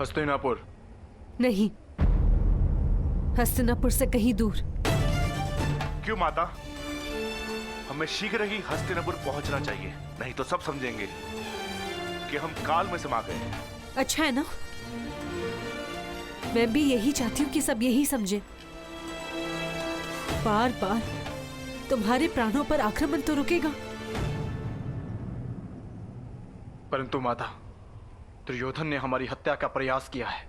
हस्तिनापुर। नहीं, हस्तिनापुर से कहीं दूर। क्यों माता? हमें शीघ्र ही हस्तिनापुर पहुंचना चाहिए, नहीं तो सब समझेंगे कि हम काल में समा गए। अच्छा है ना, मैं भी यही चाहती हूँ कि सब यही समझे। बार बार तुम्हारे प्राणों पर आक्रमण तो रुकेगा। परंतु माता, दुर्योधन ने हमारी हत्या का प्रयास किया है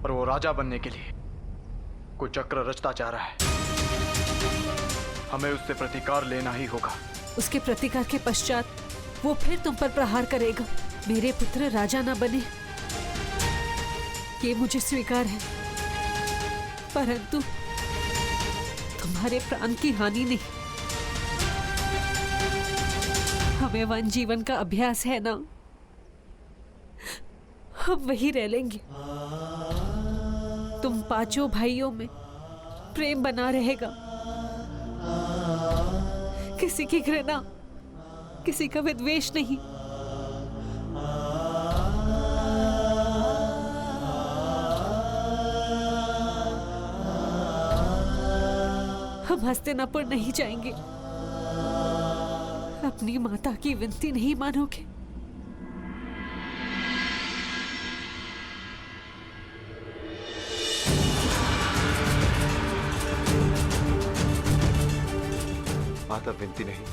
और वो राजा बनने के लिए कुचक्र रचता जा रहा है। हमें उससे प्रतिकार लेना ही होगा। उसके प्रतिकार के पश्चात वो फिर तुम पर प्रहार करेगा। मेरे पुत्र राजा ना बने, ये मुझे स्वीकार है, परंतु तुम्हारे प्राण की हानि नहीं। हमें वन जीवन का अभ्यास है ना, हम वही रह लेंगे। तुम पांचों भाइयों में प्रेम बना रहेगा, किसी की घृणा, किसी का विद्वेष नहीं। हम हस्तिनापुर नहीं जाएंगे। अपनी माता की विनती नहीं मानोगे? माता विनती नहीं,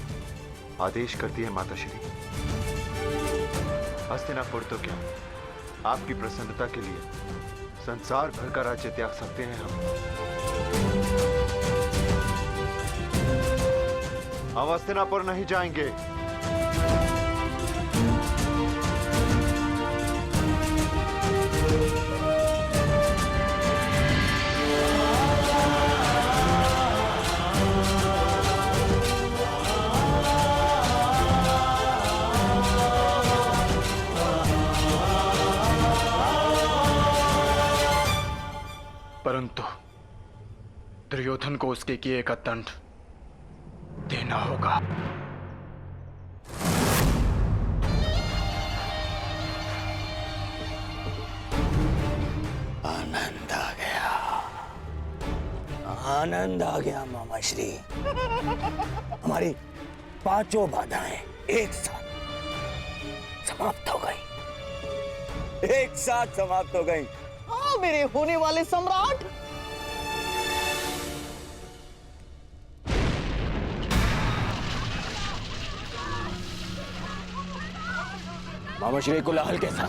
आदेश करती है माता श्री। हस्तिनापुर तो क्या, आपकी प्रसन्नता के लिए संसार भर का राज्य त्याग सकते हैं हम हस्तिनापुर नहीं जाएंगे। परंतु दुर्योधन को उसके किए का दंड देना होगा। आनंद आ गया, आनंद आ गया मामा श्री। हमारी पांचों बाधाएं एक साथ समाप्त हो गई, एक साथ समाप्त हो गई। हाँ मेरे होने वाले सम्राट। मामा श्री कोलाहल कैसा?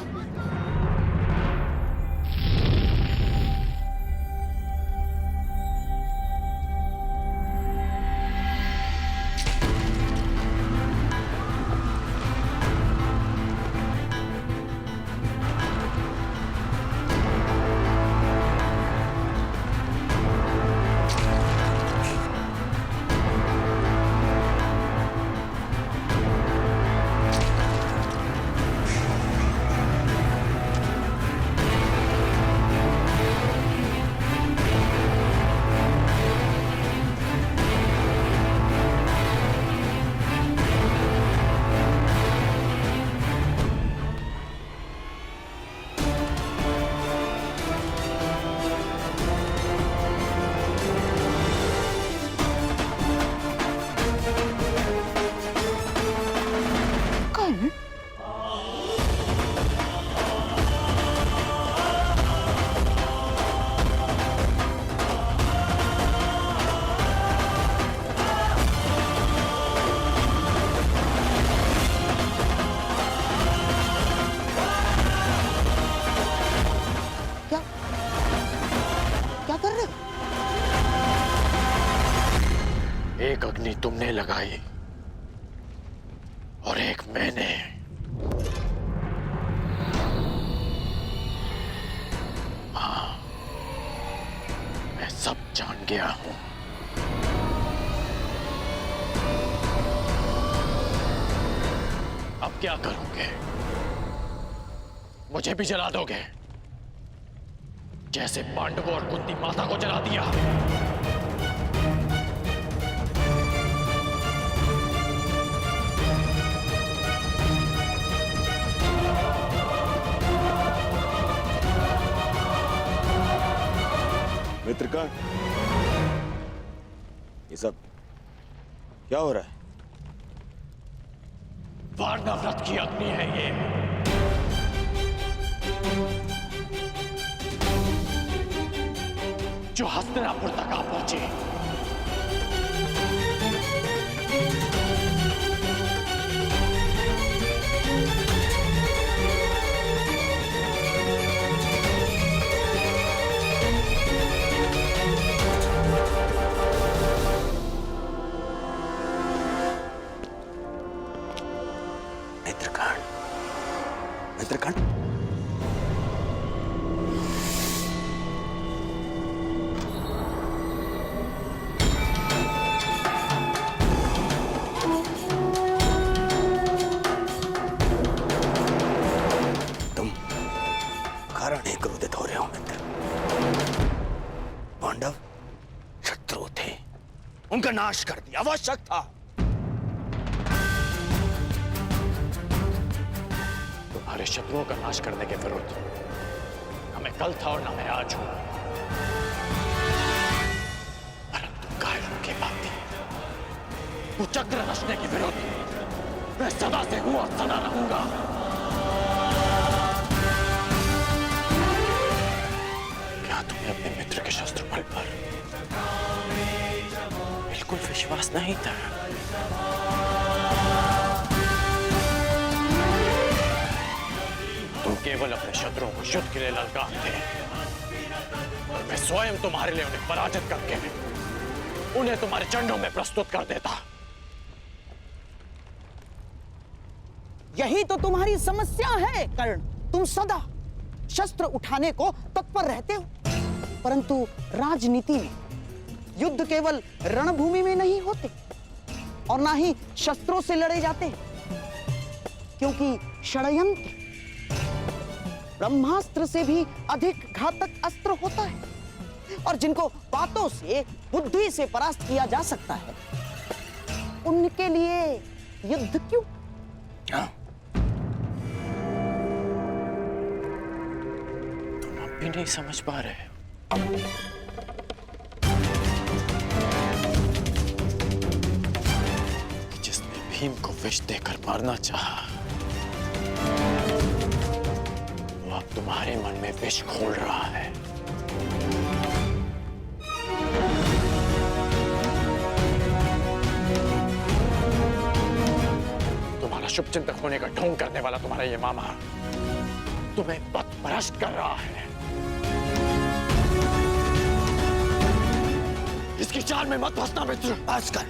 एक अग्नि तुमने लगाई और एक मैंने। हाँ, मैं सब जान गया हूं। अब क्या करोगे? मुझे भी जला दोगे, जैसे पांडवों और कुंती माता को जला दिया? मित्रगण, ये सब क्या हो रहा है? वारनाव्रत की अग्नि है ये। जो हस्तिनापुर तक आ पहुंची। मित्रगण, मित्रगण, तुम कारण ही क्रोधित हो रहे हो मित्र। पांडव शत्रु थे, उनका नाश कर दिया आवश्यक था। तुम्हारे शत्रुओं का नाश करने के विरुद्ध न मैं कल था और न मैं आज हूं, परंतु कायरों के भांति कुचक्र रचने के विरुद्ध मैं सदा से हूं और सदा रहूंगा। क्या तुम्हें अपने मित्र के शस्त्र बल पर बिल्कुल विश्वास नहीं था? तुम केवल अपने शत्रुओं को युद्ध के लिए ललकारते और मैं स्वयं तुम्हारे लिए उन्हें पराजित करके उन्हें तुम्हारे चंडों में प्रस्तुत कर देता। यही तो तुम्हारी समस्या है कर्ण। तुम सदा शस्त्र उठाने को तत्पर रहते हो, परंतु राजनीति में युद्ध केवल रणभूमि में नहीं होते और ना ही शस्त्रों से लड़े जाते, क्योंकि षड्यंत्र ब्रह्मास्त्र से भी अधिक घातक अस्त्र होता है और जिनको बातों से, बुद्धि से परास्त किया जा सकता है, उनके लिए युद्ध क्यों? हाँ? तुम अब भी नहीं समझ पा रहे हो? कि जिसने भीम को विष देकर मारना चाहा, वो अब तुम्हारे मन में विष घोल रहा है। तुम्हारा शुभचिंतक होने का ढोंग करने वाला तुम्हारा ये मामा तुम्हें पथभ्रष्ट कर रहा है। इसकी चाल में मत फंसना मित्र। बस कर।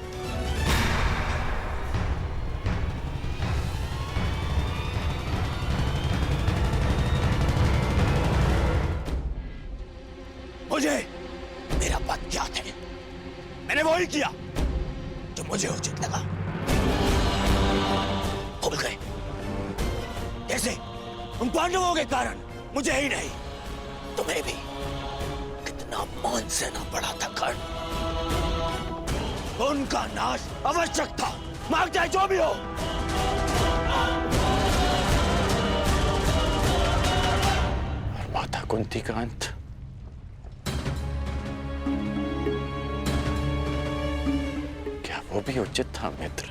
मुझे मेरा पद ज्ञात है, मैंने वही किया जो मुझे उचित लगा। भूल गए कैसे? उन पांडवों के कारण मुझे ही नहीं, तुम्हें भी कितना मान सहना पड़ा था कर्ण। उनका नाश आवश्यक था, मार जाए जो भी हो। और माता कुंती का अंत क्या वो भी उचित था मित्र?